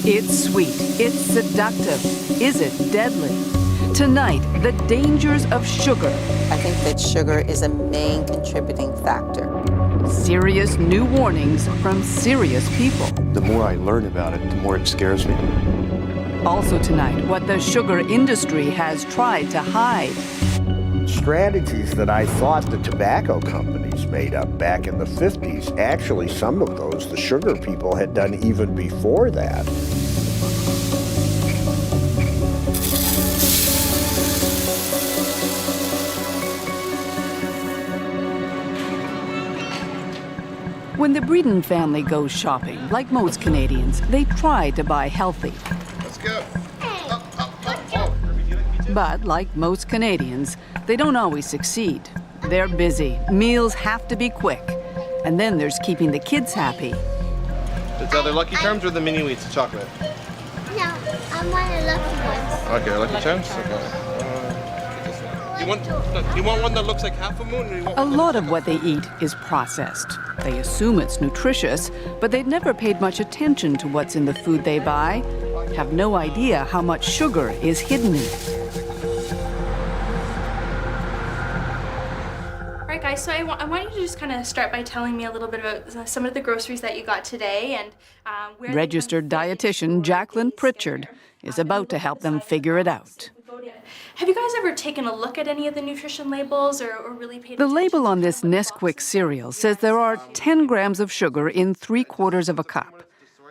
It's sweet, it's seductive. Is it deadly? Tonight, the dangers of sugar. I think that sugar is a main contributing factor. Serious new warnings from serious people. The more I learn about it, the more it scares me. Also tonight, what the sugar industry has tried to hide. Strategies that I thought the tobacco companies made up back in the 50s, actually some of those the sugar people had done even before that. When the Breeden family goes shopping, like most Canadians, they try to buy healthy. Let's go. But like most Canadians, they don't always succeed. They're busy. Meals have to be quick. And then there's keeping the kids happy. Is that the Lucky Charms or the mini wheats of chocolate? No, I want a Lucky ones. Okay, Lucky Charms? Okay. You want one that looks like half a moon? Or you want A lot of what they eat is processed. They assume it's nutritious, but they've never paid much attention to what's in the food they buy, have no idea how much sugar is hidden in it. All right, guys, so I want you to just kind of start by telling me a little bit about some of the groceries that you got today and where they Registered come from. dietitian Jacqueline Pritchard is about to help them figure it out. Have you guys ever taken a look at any of the nutrition labels or really paid The attention label to on this kind of what the Nesquik box cereal says? says there are 10 grams of sugar in 3/4 of a cup.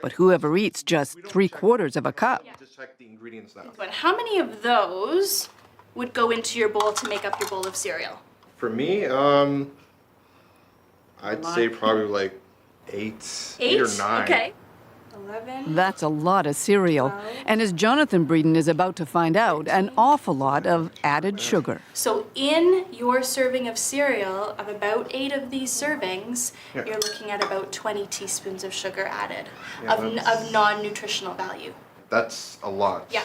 But whoever eats just 3/4 of a cup? Just check the ingredients now. But how many of those would go into your bowl to make up your bowl of cereal? For me, I'd say probably like eight or nine. Okay. 11. That's a lot of cereal. And as Jonathan Breeden is about to find out, an awful lot of added sugar. So in your serving of cereal, of about 8 of these servings, Yeah. you're looking at about 20 teaspoons of sugar added Yeah, of that's- non-nutritional value. That's a lot. Yeah.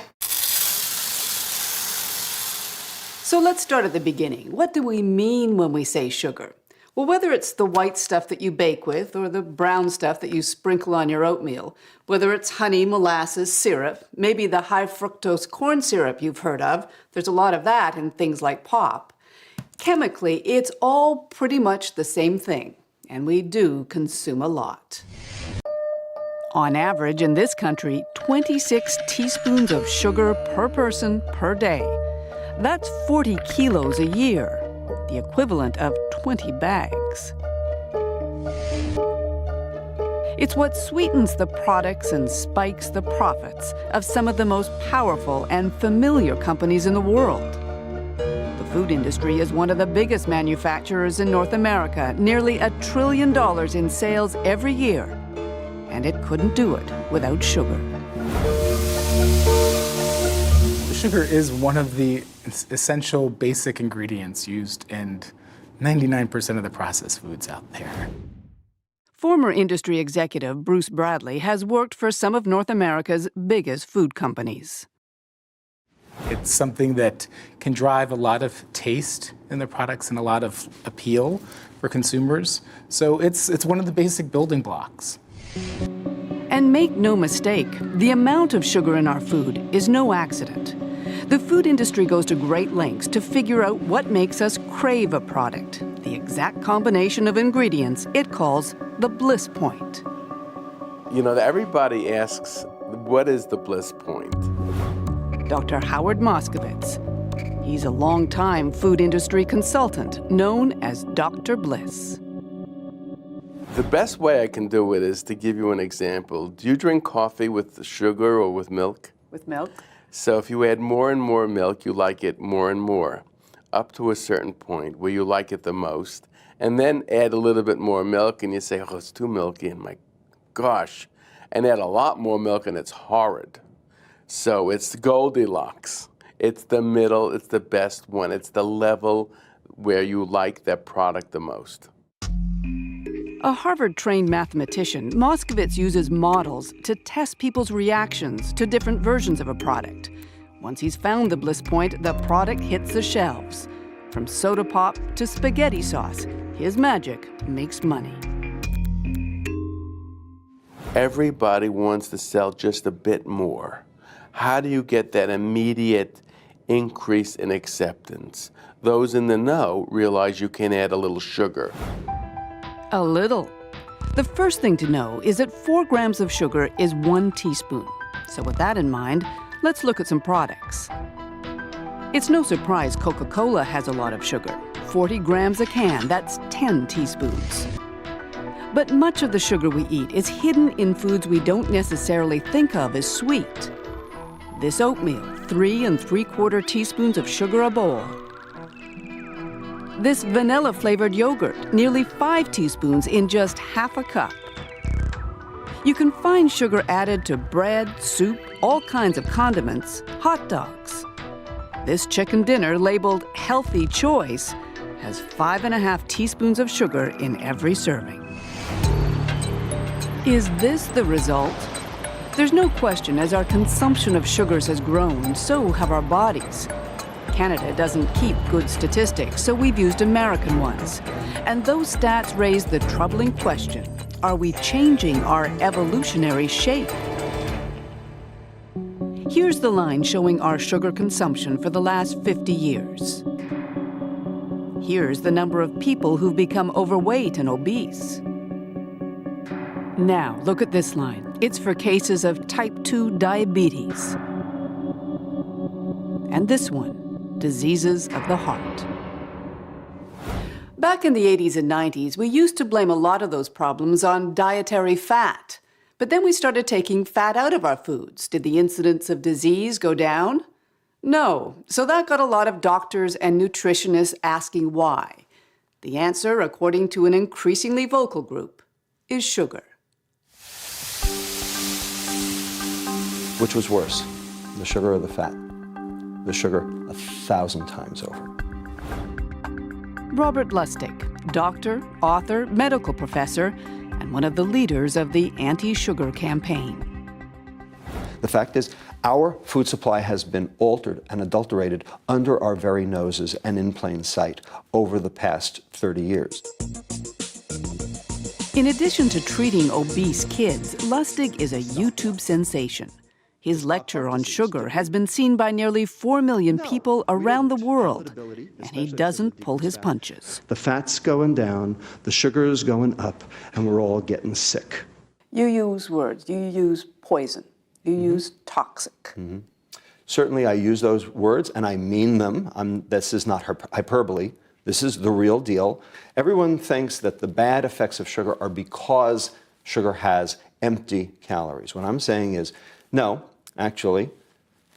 So let's start at the beginning. What do we mean when we say sugar? Well, whether it's the white stuff that you bake with or the brown stuff that you sprinkle on your oatmeal, whether it's honey, molasses, syrup, maybe the high fructose corn syrup you've heard of, there's a lot of that in things like pop. Chemically, it's all pretty much the same thing, and we do consume a lot. On average, in this country, 26 teaspoons of sugar per person per day. That's 40 kilos a year, the equivalent of 20 bags. It's what sweetens the products and spikes the profits of some of the most powerful and familiar companies in the world. The food industry is one of the biggest manufacturers in North America, nearly $1 trillion in sales every year. And it couldn't do it without sugar. Sugar is one of the essential basic ingredients used in 99% of the processed foods out there. Former industry executive Bruce Bradley has worked for some of North America's biggest food companies. It's something that can drive a lot of taste in the products and a lot of appeal for consumers. So it's one of the basic building blocks. And make no mistake, the amount of sugar in our food is no accident. The food industry goes to great lengths to figure out what makes us crave a product, the exact combination of ingredients it calls the bliss point. You know, everybody asks, what is the bliss point? Dr. Howard Moskowitz. He's a longtime food industry consultant known as Dr. Bliss. The best way I can do it is to give you an example. Do you drink coffee with sugar or with milk? With milk? So if you add more and more milk, you like it more and more, up to a certain point where you like it the most. And then add a little bit more milk and you say, oh, it's too milky, and my gosh. And add a lot more milk and it's horrid. So it's Goldilocks. It's the middle, it's the best one. It's the level where you like that product the most. A Harvard-trained mathematician, Moskowitz uses models to test people's reactions to different versions of a product. Once he's found the bliss point, the product hits the shelves. From soda pop to spaghetti sauce, his magic makes money. Everybody wants to sell just a bit more. How do you get that immediate increase in acceptance? Those in the know realize you can add a little sugar. A little. The first thing to know is that 4 grams of sugar is 1 teaspoon. So with that in mind, let's look at some products. It's no surprise Coca-Cola has a lot of sugar. 40 grams a can, that's 10 teaspoons. But much of the sugar we eat is hidden in foods we don't necessarily think of as sweet. This oatmeal, 3 3/4 teaspoons of sugar a bowl. This vanilla-flavored yogurt, nearly 5 teaspoons in just half a cup. You can find sugar added to bread, soup, all kinds of condiments, hot dogs. This chicken dinner, labeled healthy choice, has 5.5 teaspoons of sugar in every serving. Is this the result? There's no question, as our consumption of sugars has grown, so have our bodies. Canada doesn't keep good statistics, so we've used American ones. And those stats raise the troubling question, are we changing our evolutionary shape? Here's the line showing our sugar consumption for the last 50 years. Here's the number of people who've become overweight and obese. Now, look at this line. It's for cases of type 2 diabetes. And this one, diseases of the heart. Back in the 80s and 90s, we used to blame a lot of those problems on dietary fat. But then we started taking fat out of our foods. Did the incidence of disease go down? No. So that got a lot of doctors and nutritionists asking why. The answer, according to an increasingly vocal group, is sugar. Which was worse, the sugar or the fat? The sugar 1,000 times over. Robert Lustig, doctor, author, medical professor, and one of the leaders of the anti-sugar campaign. The fact is, our food supply has been altered and adulterated under our very noses and in plain sight over the past 30 years. In addition to treating obese kids, Lustig is a YouTube sensation. His lecture on sugar has been seen by nearly 4 million people around the world, and he doesn't pull his punches. The fat's going down, the sugar's going up, and we're all getting sick. You use words. You use poison. You use toxic. Certainly I use those words, and I mean them. This is not hyperbole. This is the real deal. Everyone thinks that the bad effects of sugar are because sugar has empty calories. What I'm saying is, no, actually,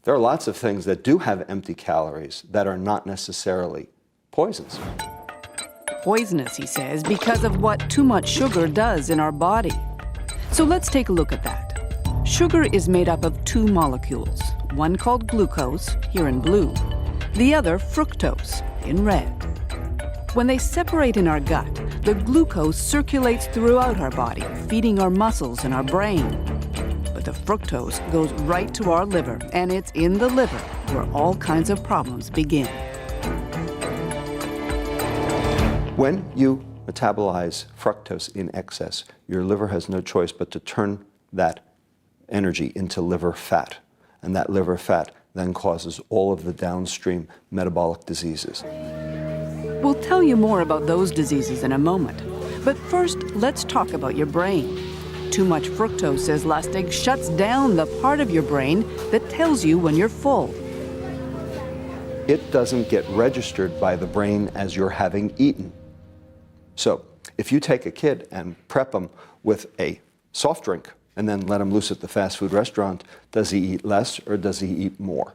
there are lots of things that do have empty calories that are not necessarily poisons. Poisonous, he says, because of what too much sugar does in our body. So let's take a look at that. Sugar is made up of 2 molecules, one called glucose, here in blue, the other fructose, in red. When they separate in our gut, the glucose circulates throughout our body, feeding our muscles and our brain. But the fructose goes right to our liver, and it's in the liver where all kinds of problems begin. When you metabolize fructose in excess, your liver has no choice but to turn that energy into liver fat. And that liver fat then causes all of the downstream metabolic diseases. We'll tell you more about those diseases in a moment. But first, let's talk about your brain. Too much fructose, says Lustig, shuts down the part of your brain that tells you when you're full. It doesn't get registered by the brain as you're having eaten. So if you take a kid and prep him with a soft drink and then let him loose at the fast food restaurant, does he eat less or does he eat more?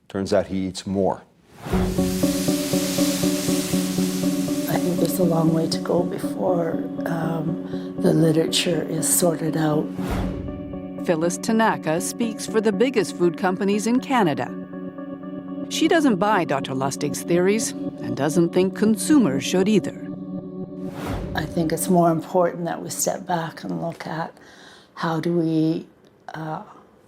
Turns out he eats more. I think there's a long way to go before the literature is sorted out. Phyllis Tanaka speaks for the biggest food companies in Canada. She doesn't buy Dr. Lustig's theories and doesn't think consumers should either. I think it's more important that we step back and look at how do we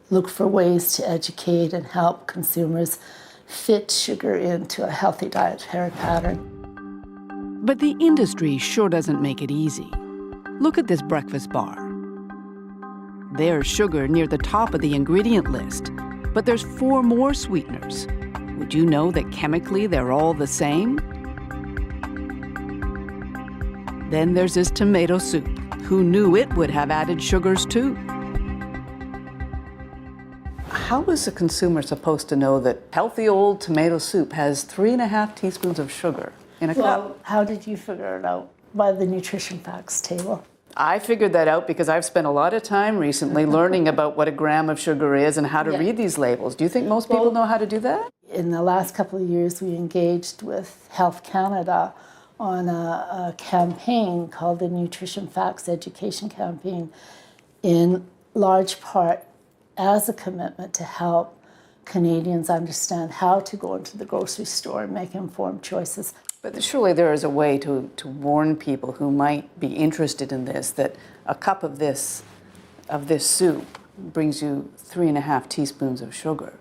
look for ways to educate and help consumers fit sugar into a healthy dietary pattern. But the industry sure doesn't make it easy. Look at this breakfast bar. There's sugar near the top of the ingredient list, but there's 4 more sweeteners. Would you know that chemically they're all the same? Then there's this tomato soup. Who knew it would have added sugars too? How is a consumer supposed to know that healthy old tomato soup has 3.5 teaspoons of sugar in a cup? Well, how did you figure it out? By the nutrition facts table. I figured that out because I've spent a lot of time recently learning about what a gram of sugar is and how to read these labels. Do you think most people know how to do that? In the last couple of years, we engaged with Health Canada on a campaign called the Nutrition Facts Education Campaign, in large part as a commitment to help Canadians understand how to go into the grocery store and make informed choices. But surely there is a way to warn people who might be interested in this that a cup of this soup brings you 3.5 teaspoons of sugar.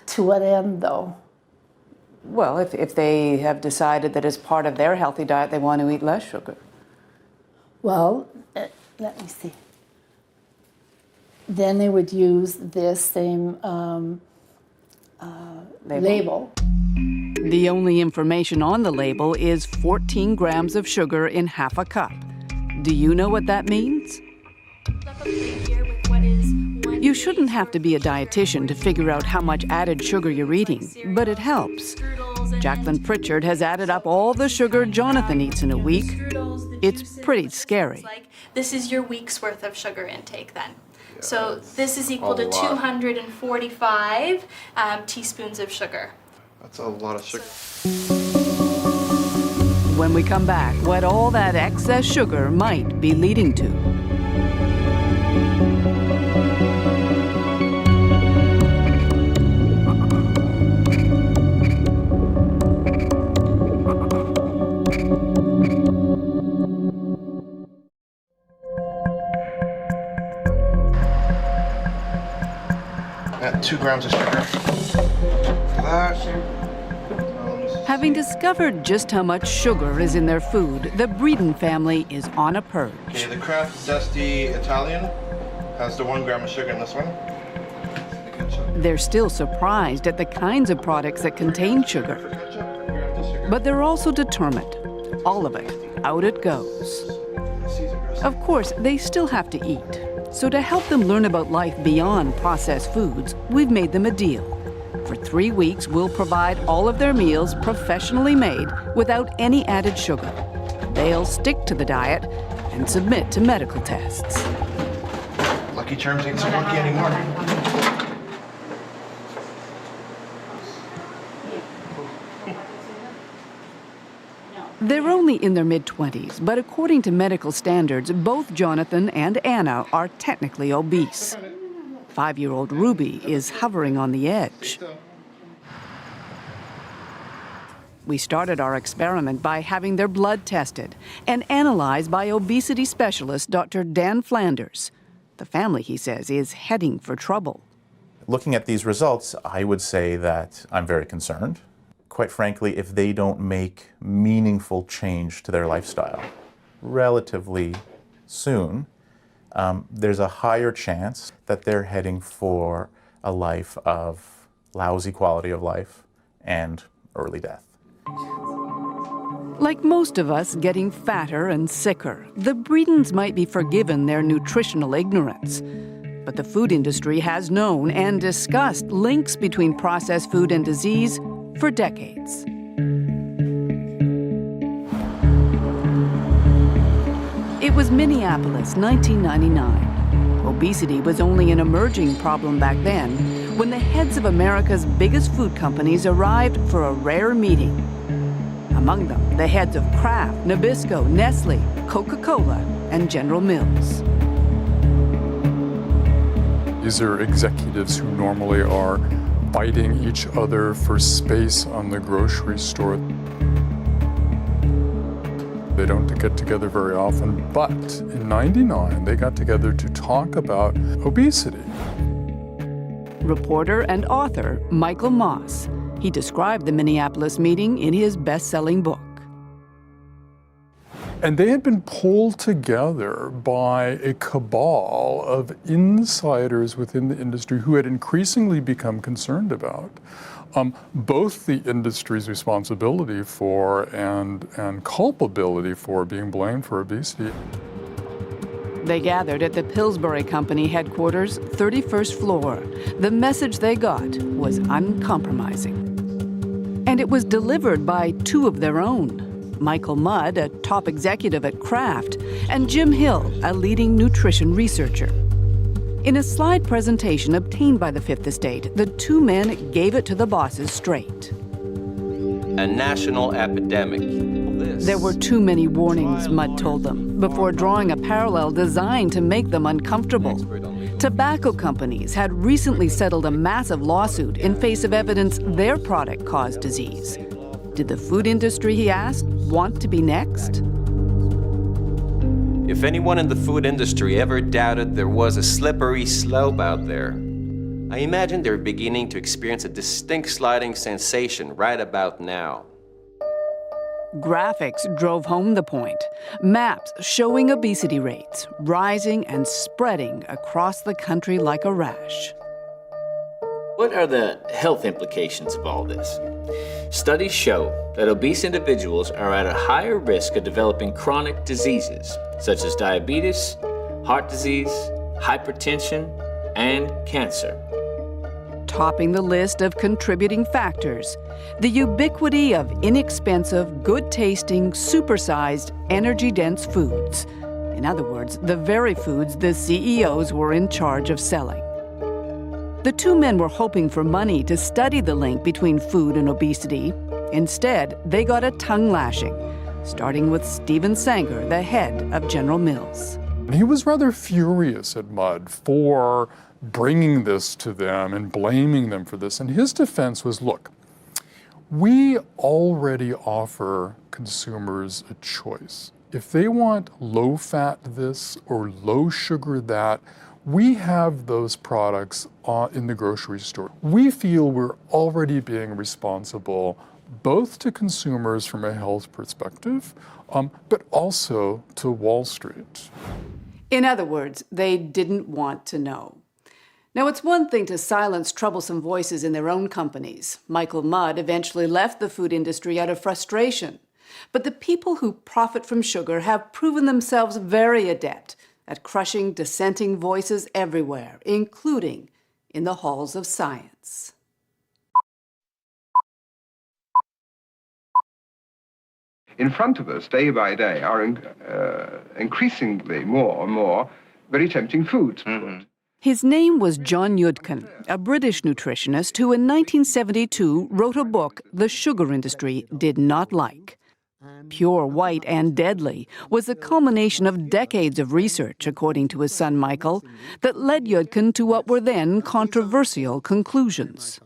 To what end, though? Well, if they have decided that as part of their healthy diet they want to eat less sugar. Well, let me see. Then they would use this same label. The only information on the label is 14 grams of sugar in half a cup. Do you know what that means? You shouldn't have to be a dietitian to figure out how much added sugar you're eating, but it helps. Jacqueline Pritchard has added up all the sugar Jonathan eats in a week. It's pretty scary. This is your week's worth of sugar intake then. So this is equal to 245 teaspoons of sugar. That's a lot of sugar. When we come back, what all that excess sugar might be leading to. At 2 grams of sugar. For that. Having discovered just how much sugar is in their food, the Breeden family is on a purge. Okay, the Kraft Zesty Italian has the 1 gram of sugar in this one. They're still surprised at the kinds of products that contain sugar. But they're also determined. All of it, out it goes. Of course, they still have to eat. So to help them learn about life beyond processed foods, we've made them a deal. For 3 weeks, we'll provide all of their meals professionally made without any added sugar. They'll stick to the diet and submit to medical tests. Lucky Charms ain't so lucky anymore. They're only in their mid-20s, but according to medical standards, both Jonathan and Anna are technically obese. 5-year-old Ruby is hovering on the edge. We started our experiment by having their blood tested and analyzed by obesity specialist Dr. Dan Flanders. The family, he says, is heading for trouble. Looking at these results, I would say that I'm very concerned. Quite frankly, if they don't make meaningful change to their lifestyle relatively soon, there's a higher chance that they're heading for a life of lousy quality of life and early death. Like most of us getting fatter and sicker, the Breedens might be forgiven their nutritional ignorance. But the food industry has known and discussed links between processed food and disease for decades. It was Minneapolis, 1999. Obesity was only an emerging problem back then when the heads of America's biggest food companies arrived for a rare meeting. Among them, the heads of Kraft, Nabisco, Nestle, Coca-Cola, and General Mills. These are executives who normally are fighting each other for space on the grocery store. They don't get together very often, but in '99, they got together to talk about obesity. Reporter and author Michael Moss. He described the Minneapolis meeting in his best-selling book. And they had been pulled together by a cabal of insiders within the industry who had increasingly become concerned about both the industry's responsibility for and culpability for being blamed for obesity. They gathered at the Pillsbury Company headquarters, 31st floor. The message they got was uncompromising. And it was delivered by two of their own, Michael Mudd, a top executive at Kraft, and Jim Hill, a leading nutrition researcher. In a slide presentation obtained by the Fifth Estate, the two men gave it to the bosses straight. A national epidemic. There were too many warnings, Mudd told them, before drawing a parallel designed to make them uncomfortable. Tobacco companies had recently settled a massive lawsuit in face of evidence their product caused disease. Did the food industry, he asked, want to be next? If anyone in the food industry ever doubted there was a slippery slope out there, I imagine they're beginning to experience a distinct sliding sensation right about now. Graphics drove home the point. Maps showing obesity rates rising and spreading across the country like a rash. What are the health implications of all this? Studies show that obese individuals are at a higher risk of developing chronic diseases such as diabetes, heart disease, hypertension, and cancer. Topping the list of contributing factors, the ubiquity of inexpensive, good-tasting, supersized, energy-dense foods. In other words, the very foods the CEOs were in charge of selling. The two men were hoping for money to study the link between food and obesity. Instead, they got a tongue lashing, starting with Stephen Sanger, the head of General Mills. He was rather furious at Mudd for bringing this to them and blaming them for this. And his defense was, look, we already offer consumers a choice. If they want low-fat this or low-sugar that, we have those products in the grocery store. We feel we're already being responsible both to consumers from a health perspective, but also to Wall Street. In other words, they didn't want to know. Now, it's one thing to silence troublesome voices in their own companies. Michael Mudd eventually left the food industry out of frustration. But the people who profit from sugar have proven themselves very adept at crushing dissenting voices everywhere, including in the halls of science. In front of us, day by day, are increasingly more and more very tempting foods. His name was John Yudkin, a British nutritionist who in 1972 wrote a book the sugar industry did not like. Pure, white, and deadly was the culmination of decades of research, according to his son Michael, that led Yudkin to what were then controversial conclusions.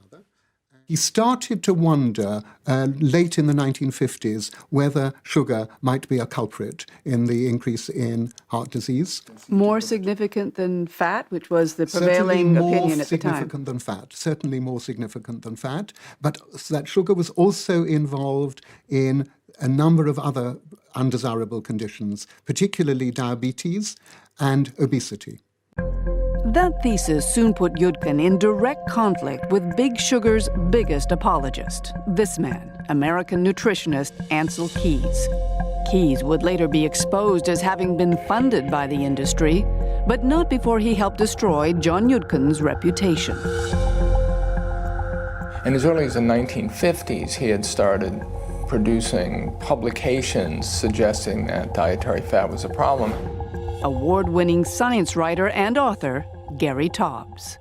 He started to wonder late in the 1950s whether sugar might be a culprit in the increase in heart disease. More significant than fat, which was the prevailing opinion at the time. More significant than fat, certainly more significant than fat, but that sugar was also involved in a number of other undesirable conditions, particularly diabetes and obesity. That thesis soon put Yudkin in direct conflict with Big Sugar's biggest apologist, this man, American nutritionist Ancel Keys. Keys would later be exposed as having been funded by the industry, but not before he helped destroy John Yudkin's reputation. And as early as the 1950s, he had started producing publications suggesting that dietary fat was a problem. Award-winning science writer and author, Gary Taubes.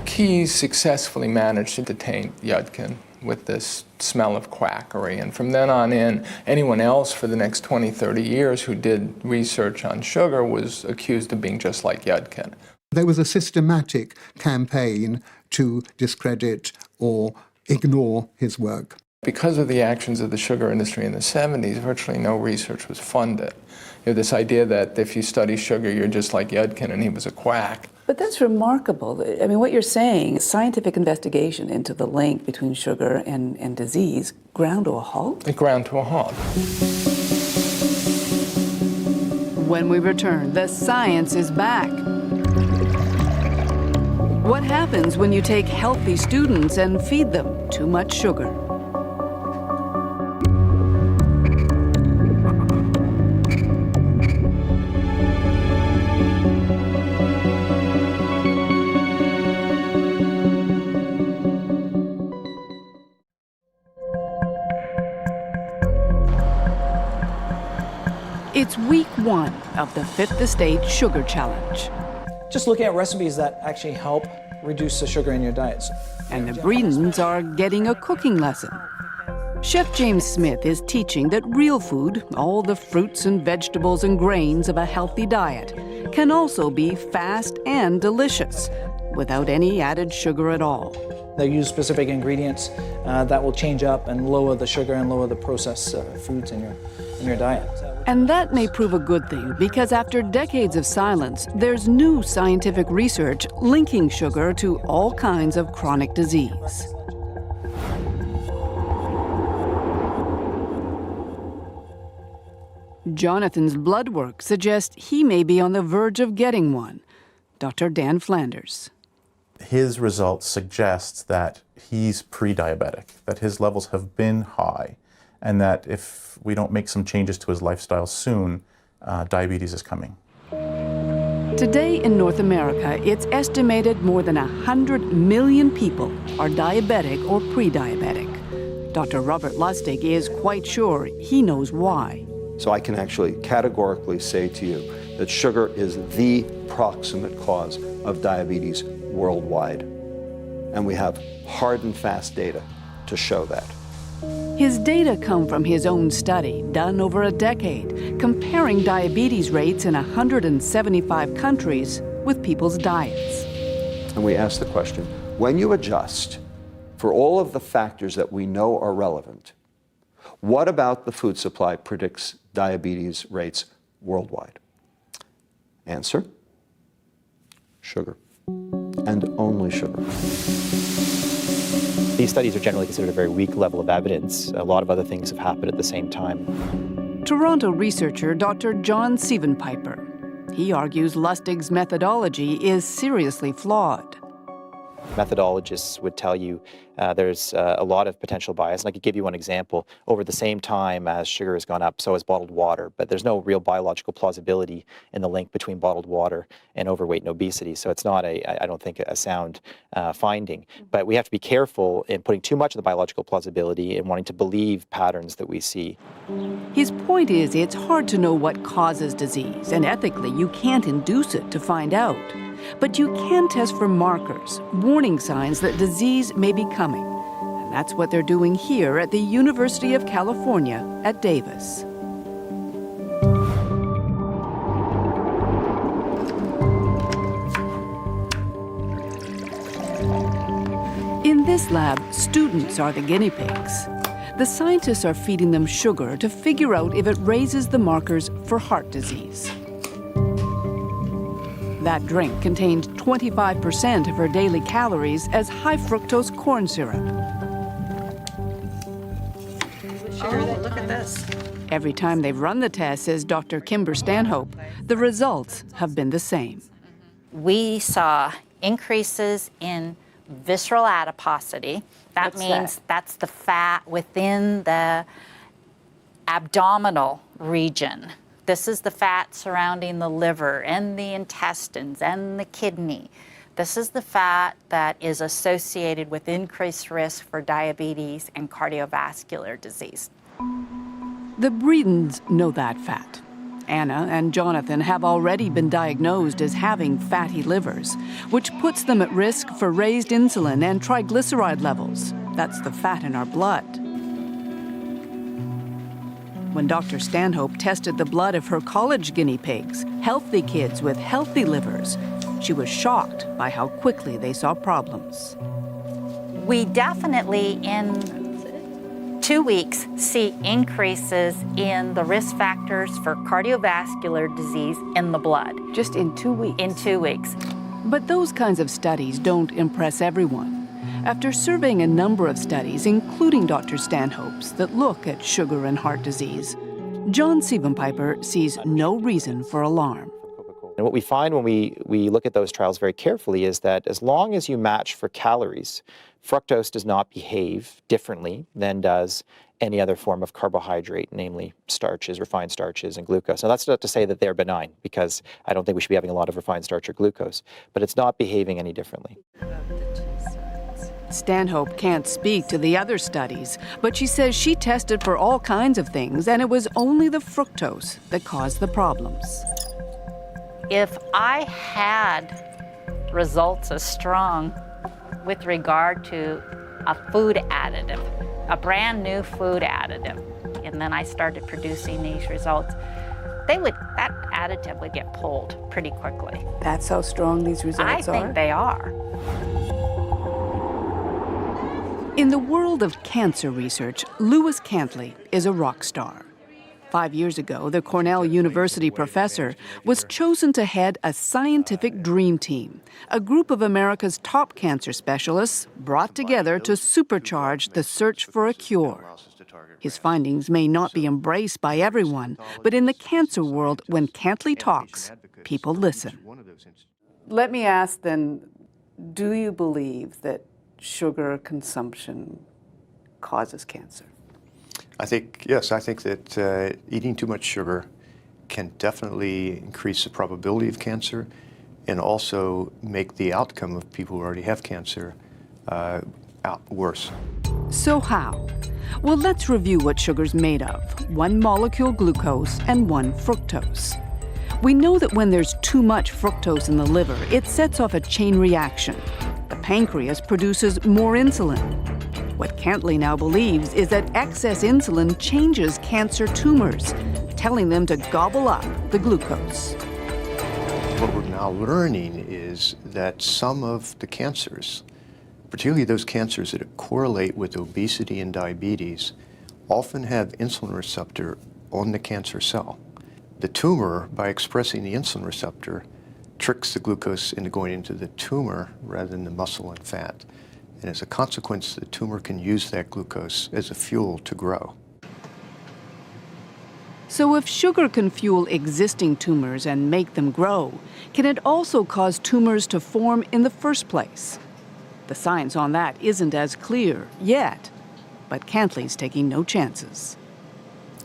Keys successfully managed to detain Yudkin with this smell of quackery. And from then on in, anyone else for the next 20, 30 years who did research on sugar was accused of being just like Yudkin. There was a systematic campaign to discredit or ignore his work. Because of the actions of the sugar industry in the 70s, virtually no research was funded. You know, this idea that if you study sugar, you're just like Yudkin and he was a quack. But that's remarkable. I mean, what you're saying, scientific investigation into the link between sugar and disease ground to a halt? It ground to a halt. When we return, the science is back. What happens when you take healthy students and feed them too much sugar? It's week 1 of the Fit the State Sugar Challenge. Just looking at recipes that actually help reduce the sugar in your diets. And the Breedens are getting a cooking lesson. Chef James Smith is teaching that real food, all the fruits and vegetables and grains of a healthy diet, can also be fast and delicious, without any added sugar at all. They use specific ingredients that will change up and lower the sugar and lower the processed foods in your diet. And that may prove a good thing, because after decades of silence, there's new scientific research linking sugar to all kinds of chronic disease. Jonathan's blood work suggests he may be on the verge of getting one. Dr. Dan Flanders. His results suggest that he's pre-diabetic, that his levels have been high, and that if we don't make some changes to his lifestyle soon, diabetes is coming. Today in North America, it's estimated more than 100 million people are diabetic or pre-diabetic. Dr. Robert Lustig is quite sure he knows why. So I can actually categorically say to you that sugar is the proximate cause of diabetes worldwide. And we have hard and fast data to show that. His data come from his own study, done over a decade, comparing diabetes rates in 175 countries with people's diets. And we ask the question, when you adjust for all of the factors that we know are relevant, what about the food supply predicts diabetes rates worldwide? Answer, sugar, and only sugar. These studies are generally considered a very weak level of evidence. A lot of other things have happened at the same time. Toronto researcher Dr. John Sievenpiper. He argues Lustig's methodology is seriously flawed. Methodologists would tell you there's a lot of potential bias. And I could give you one example. Over the same time as sugar has gone up, so has bottled water. But there's no real biological plausibility in the link between bottled water and overweight and obesity. So it's not, I don't think, a sound finding. But we have to be careful in putting too much of the biological plausibility and wanting to believe patterns that we see. His point is it's hard to know what causes disease, and ethically you can't induce it to find out. But you can test for markers, warning signs that disease may be coming. And that's what they're doing here at the University of California at Davis. In this lab, students are the guinea pigs. The scientists are feeding them sugar to figure out if it raises the markers for heart disease. That drink contained 25% of her daily calories as high fructose corn syrup. Oh, look at this. Every time they've run the test, says Dr. Kimber Stanhope, the results have been the same. We saw increases in visceral adiposity. That means that's the fat within the abdominal region. This is the fat surrounding the liver and the intestines and the kidney. This is the fat that is associated with increased risk for diabetes and cardiovascular disease. The Breedens know that fat. Anna and Jonathan have already been diagnosed as having fatty livers, which puts them at risk for raised insulin and triglyceride levels. That's the fat in our blood. When Dr. Stanhope tested the blood of her college guinea pigs, healthy kids with healthy livers, she was shocked by how quickly they saw problems. We definitely, in 2 weeks, see increases in the risk factors for cardiovascular disease in the blood. Just in 2 weeks? In 2 weeks. But those kinds of studies don't impress everyone. After surveying a number of studies, including Dr. Stanhope's, that look at sugar and heart disease, John Siebenpiper sees no reason for alarm. And what we find when we look at those trials very carefully is that as long as you match for calories, fructose does not behave differently than does any other form of carbohydrate, namely starches, refined starches, and glucose. Now, that's not to say that they're benign, because I don't think we should be having a lot of refined starch or glucose, but it's not behaving any differently. Stanhope can't speak to the other studies, but she says she tested for all kinds of things, and it was only the fructose that caused the problems. If I had results as strong with regard to a food additive, a brand new food additive, and then I started producing these results, that additive would get pulled pretty quickly. That's how strong these results are? I think they are. In the world of cancer research, Lewis Cantley is a rock star. 5 years ago, the Cornell University professor was chosen to head a scientific dream team, a group of America's top cancer specialists brought together to supercharge the search for a cure. His findings may not be embraced by everyone, but in the cancer world, when Cantley talks, people listen. Let me ask then, do you believe that sugar consumption causes cancer? Yes, I think that eating too much sugar can definitely increase the probability of cancer and also make the outcome of people who already have cancer worse. So how? Well, let's review what sugar's made of. 1 molecule glucose and 1 fructose. We know that when there's too much fructose in the liver, it sets off a chain reaction. The pancreas produces more insulin. What Cantley now believes is that excess insulin changes cancer tumors, telling them to gobble up the glucose. What we're now learning is that some of the cancers, particularly those cancers that correlate with obesity and diabetes, often have insulin receptor on the cancer cell. The tumor, by expressing the insulin receptor, tricks the glucose into going into the tumor rather than the muscle and fat. And as a consequence, the tumor can use that glucose as a fuel to grow. So if sugar can fuel existing tumors and make them grow, can it also cause tumors to form in the first place? The science on that isn't as clear yet, but Cantley's taking no chances.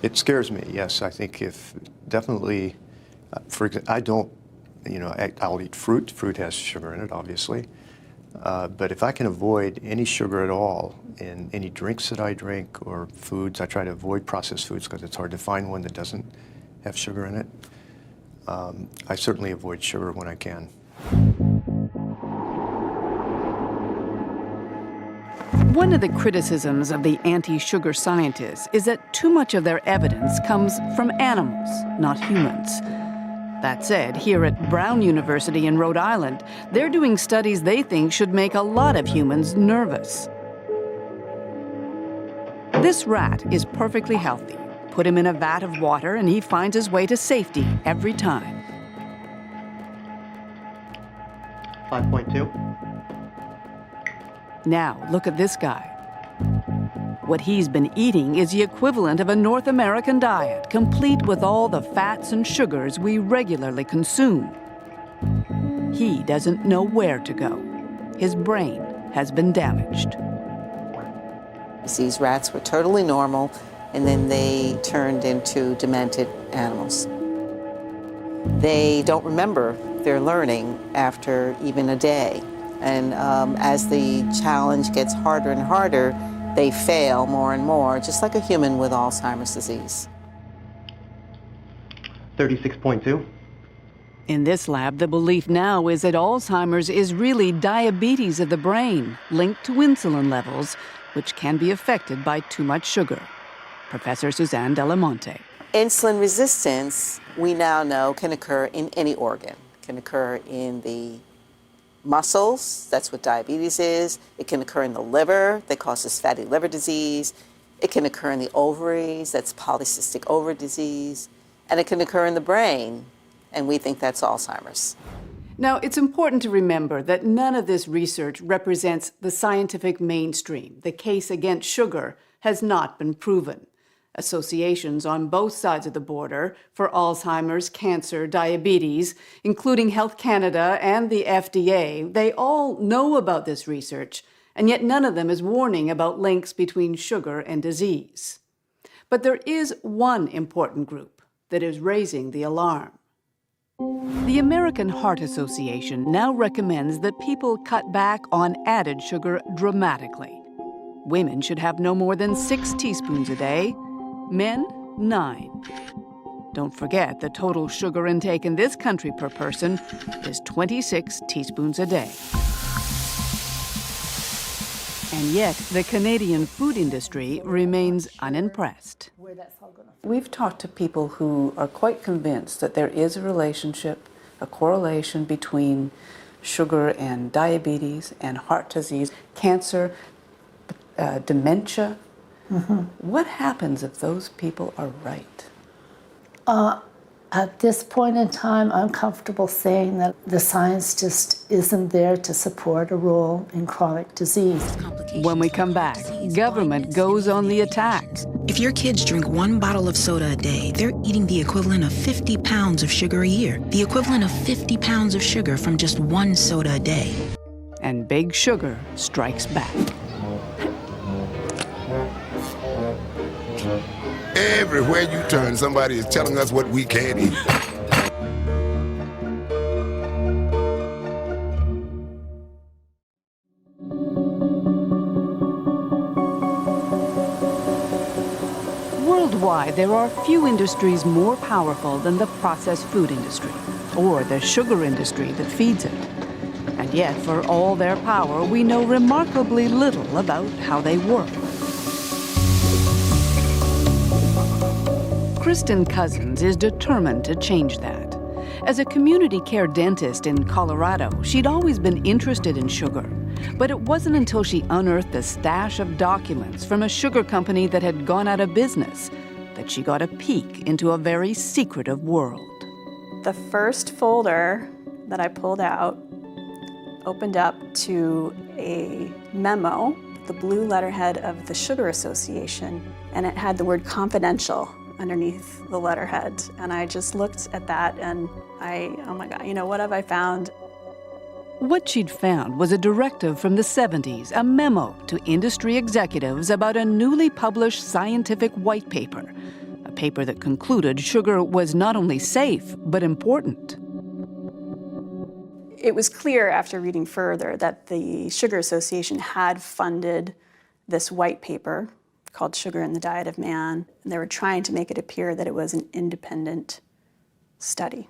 It scares me, yes. I think if definitely, for example, I'll eat fruit. Fruit has sugar in it, obviously. But if I can avoid any sugar at all in any drinks that I drink or foods, I try to avoid processed foods because it's hard to find one that doesn't have sugar in it. I certainly avoid sugar when I can. One of the criticisms of the anti-sugar scientists is that too much of their evidence comes from animals, not humans. That said, here at Brown University in Rhode Island, they're doing studies they think should make a lot of humans nervous. This rat is perfectly healthy. Put him in a vat of water and he finds his way to safety every time. 5.2. Now, look at this guy. What he's been eating is the equivalent of a North American diet, complete with all the fats and sugars we regularly consume. He doesn't know where to go. His brain has been damaged. These rats were totally normal, and then they turned into demented animals. They don't remember their learning after even a day. And as the challenge gets harder and harder, they fail more and more, just like a human with Alzheimer's disease. 36.2. In this lab, the belief now is that Alzheimer's is really diabetes of the brain, linked to insulin levels, which can be affected by too much sugar. Professor Suzanne Delamonte. Insulin resistance, we now know, can occur in any organ. It can occur in the muscles, that's what diabetes is. It can occur in the liver, that causes fatty liver disease. It can occur in the ovaries, that's polycystic ovary disease. And it can occur in the brain, and we think that's Alzheimer's. Now, it's important to remember that none of this research represents the scientific mainstream. The case against sugar has not been proven. Associations on both sides of the border for Alzheimer's, cancer, diabetes, including Health Canada and the FDA, they all know about this research, and yet none of them is warning about links between sugar and disease. But there is one important group that is raising the alarm. The American Heart Association now recommends that people cut back on added sugar dramatically. Women should have no more than 6 teaspoons a day, men 9. Don't forget the total sugar intake in this country per person is 26 teaspoons a day. And yet, the Canadian food industry remains unimpressed. We've talked to people who are quite convinced that there is a relationship, a correlation between sugar and diabetes and heart disease, cancer, dementia. What happens if those people are right? At this point in time, I'm comfortable saying that the science just isn't there to support a role in chronic disease. When we come back, government goes on the attack. If your kids drink 1 bottle of soda a day, they're eating the equivalent of 50 pounds of sugar a year. The equivalent of 50 pounds of sugar from just 1 soda a day. And Big Sugar strikes back. Everywhere you turn, somebody is telling us what we can't eat. Worldwide, there are few industries more powerful than the processed food industry, or the sugar industry that feeds it. And yet, for all their power, we know remarkably little about how they work. Kristen Cousins is determined to change that. As a community care dentist in Colorado, she'd always been interested in sugar. But it wasn't until she unearthed a stash of documents from a sugar company that had gone out of business that she got a peek into a very secretive world. The first folder that I pulled out opened up to a memo, the blue letterhead of the Sugar Association, and it had the word confidential underneath the letterhead. And I just looked at that and oh my God, what have I found? What she'd found was a directive from the 70s, a memo to industry executives about a newly published scientific white paper, a paper that concluded sugar was not only safe, but important. It was clear after reading further that the Sugar Association had funded this white paper called Sugar in the Diet of Man, and they were trying to make it appear that it was an independent study.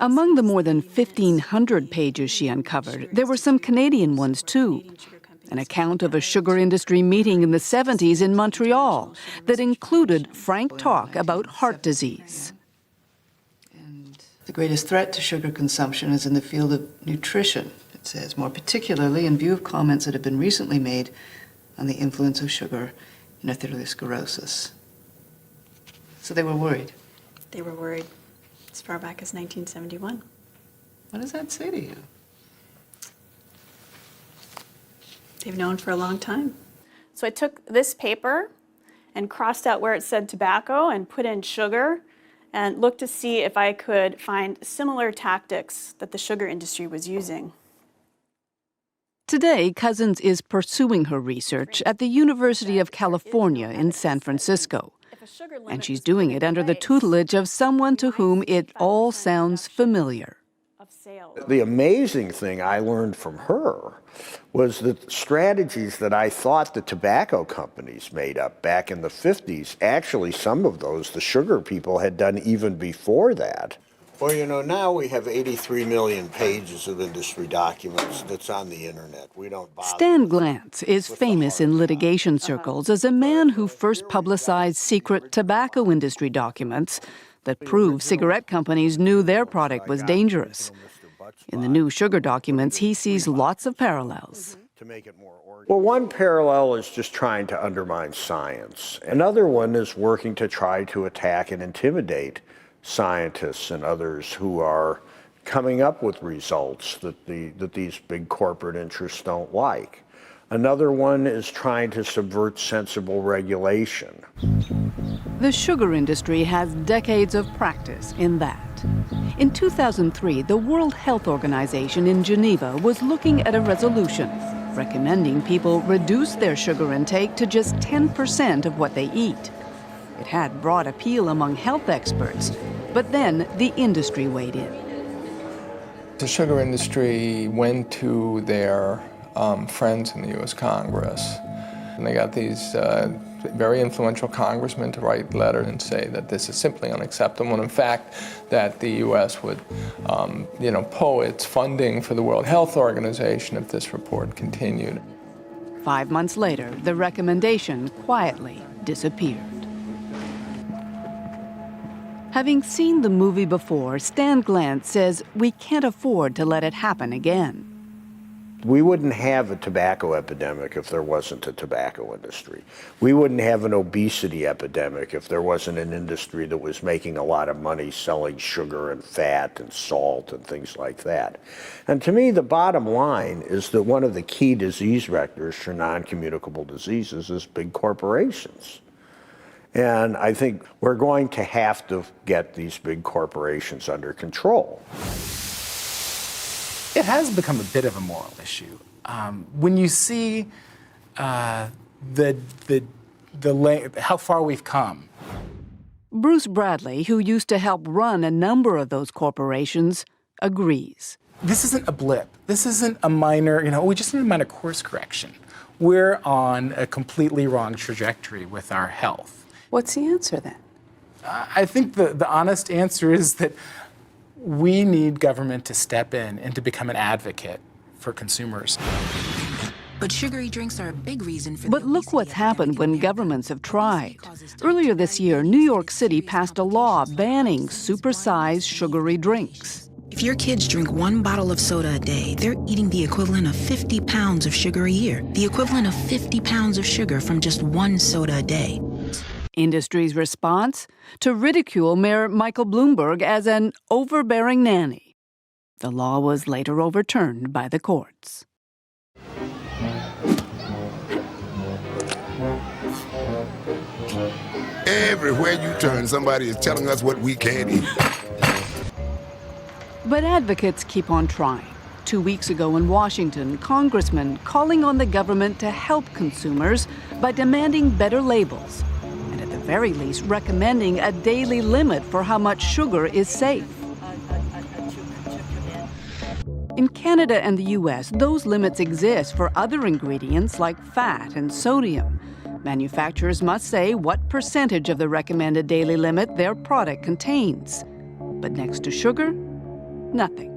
Among the more than 1,500 pages she uncovered, there were some Canadian ones too. An account of a sugar industry meeting in the 70s in Montreal that included frank talk about heart disease. The greatest threat to sugar consumption is in the field of nutrition, it says, more particularly in view of comments that have been recently made on the influence of sugar in atherosclerosis. So they were worried. They were worried as far back as 1971. What does that say to you? They've known for a long time. So I took this paper and crossed out where it said tobacco and put in sugar and looked to see if I could find similar tactics that the sugar industry was using. Today, Cousins is pursuing her research at the University of California in San Francisco. And she's doing it under the tutelage of someone to whom it all sounds familiar. The amazing thing I learned from her was that strategies that I thought the tobacco companies made up back in the 50s, actually some of those the sugar people had done even before that. Well, now we have 83 million pages of industry documents that's on the internet. We don't bother. Stan Glantz is famous in litigation circles as a man who first publicized secret tobacco industry documents that prove cigarette companies knew their product was dangerous. In the new sugar documents, he sees lots of parallels. Well, one parallel is just trying to undermine science. Another one is working to try to attack and intimidate scientists and others who are coming up with results that these big corporate interests don't like. Another one is trying to subvert sensible regulation. The sugar industry has decades of practice in that. In 2003, the World Health Organization in Geneva was looking at a resolution recommending people reduce their sugar intake to just 10% of what they eat. It had broad appeal among health experts, but then the industry weighed in. The sugar industry went to their friends in the U.S. Congress, and they got these very influential congressmen to write letters and say that this is simply unacceptable, and in fact, that the U.S. would, pull its funding for the World Health Organization if this report continued. 5 months later, the recommendation quietly disappeared. Having seen the movie before, Stan Glantz says we can't afford to let it happen again. We wouldn't have a tobacco epidemic if there wasn't a tobacco industry. We wouldn't have an obesity epidemic if there wasn't an industry that was making a lot of money selling sugar and fat and salt and things like that. And to me, the bottom line is that one of the key disease vectors for non-communicable diseases is big corporations. And I think we're going to have to get these big corporations under control. It has become a bit of a moral issue. When you see how far we've come. Bruce Bradley, who used to help run a number of those corporations, agrees. This isn't a blip. This isn't a minor, we just need a minor course correction. We're on a completely wrong trajectory with our health. What's the answer then? I think the honest answer is that we need government to step in and to become an advocate for consumers. But sugary drinks are a big reason for But look what's happened when governments have tried. Earlier this year, New York City passed a law banning supersized sugary drinks. If your kids drink 1 bottle of soda a day, they're eating the equivalent of 50 pounds of sugar a year. The equivalent of 50 pounds of sugar from just 1 soda a day. Industry's response? To ridicule Mayor Michael Bloomberg as an overbearing nanny. The law was later overturned by the courts. Everywhere you turn, somebody is telling us what we can't eat. But advocates keep on trying. 2 weeks ago in Washington, congressmen calling on the government to help consumers by demanding better labels. At the very least, recommending a daily limit for how much sugar is safe. In Canada and the US, those limits exist for other ingredients like fat and sodium. Manufacturers must say what percentage of the recommended daily limit their product contains. But next to sugar, nothing.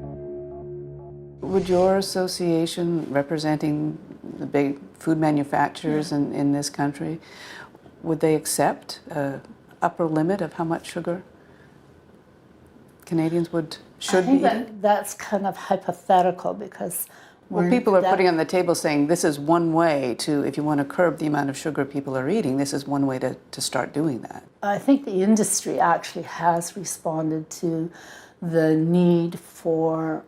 Would your association, representing the big food manufacturers in this country, would they accept an upper limit of how much sugar Canadians should be eating? That's kind of hypothetical because people are putting on the table saying this is one way to, if you want to curb the amount of sugar people are eating, this is one way to start doing that. I think the industry actually has responded to the need for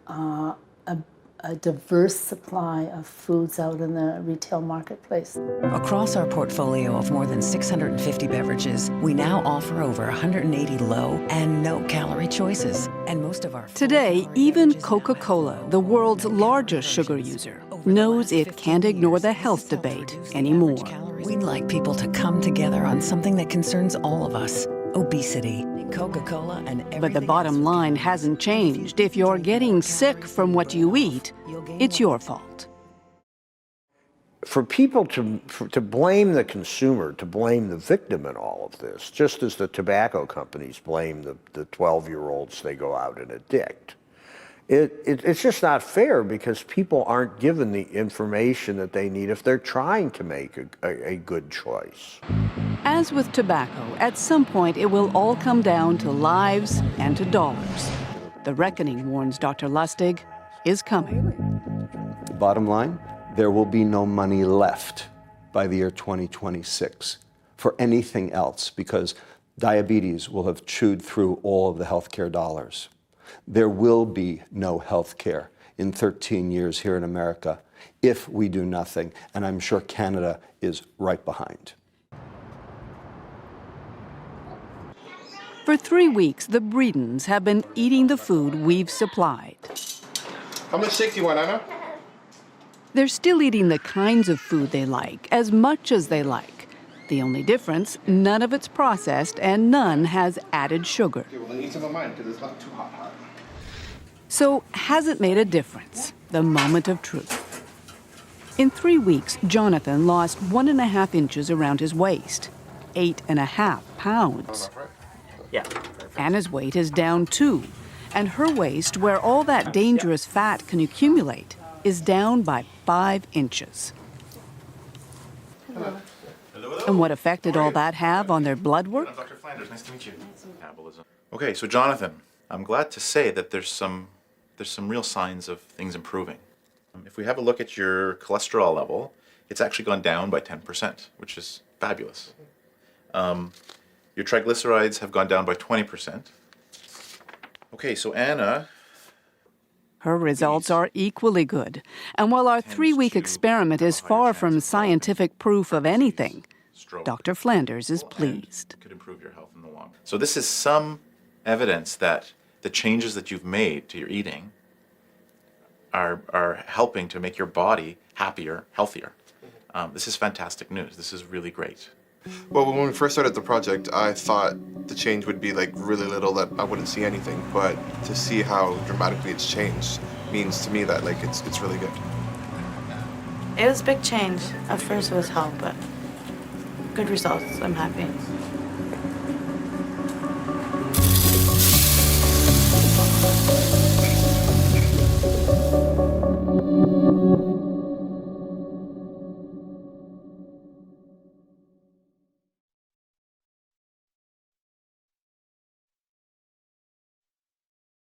a diverse supply of foods out in the retail marketplace. Across our portfolio of more than 650 beverages, we now offer over 180 low and no-calorie choices. And most of our Today, even Coca-Cola, the world's largest sugar user, knows it can't ignore the health debate anymore. We'd like people to come together on something that concerns all of us: obesity. Coca-Cola and everything. But the bottom line hasn't changed. If you're getting sick from what you eat, it's your fault. For people to blame the consumer, to blame the victim in all of this, just as the tobacco companies blame the 12-year-olds they go out and addict, it's just not fair because people aren't given the information that they need if they're trying to make a good choice. As with tobacco, at some point it will all come down to lives and to dollars. The reckoning, warns Dr. Lustig, is coming. The bottom line, there will be no money left by the year 2026 for anything else because diabetes will have chewed through all of the healthcare dollars. There will be no health care in 13 years here in America if we do nothing. And I'm sure Canada is right behind. For 3 weeks, the Bredens have been eating the food we've supplied. How much steak do you want, Anna? They're still eating the kinds of food they like, as much as they like. The only difference, none of it's processed and none has added sugar. Okay, well, then eat some of mine because it's not too hot. So, has it made a difference? The moment of truth. In 3 weeks, Jonathan lost 1.5 inches around his waist, 8.5 pounds. Yeah. Anna's weight is down too, and her waist, where all that dangerous fat can accumulate, is down by 5 inches. Hello. And what effect did all that have on their blood work? I'm Dr. Flanders. Nice to meet you. Metabolism. Okay, so Jonathan, I'm glad to say that there's some real signs of things improving. If we have a look at your cholesterol level, it's actually gone down by 10%, which is fabulous. Your triglycerides have gone down by 20%. Okay, so Anna... Her results are equally good. And while our 3-week experiment is far from scientific proof of anything, Dr. Flanders is pleased. Could improve your health in the long run. So this is some evidence that the changes that you've made to your eating are helping to make your body happier, healthier. This is fantastic news. This is really great. Well, when we first started the project, I thought the change would be like really little, that I wouldn't see anything. But to see how dramatically it's changed means to me that like it's really good. It was a big change. At first it was hell, but good results. I'm happy.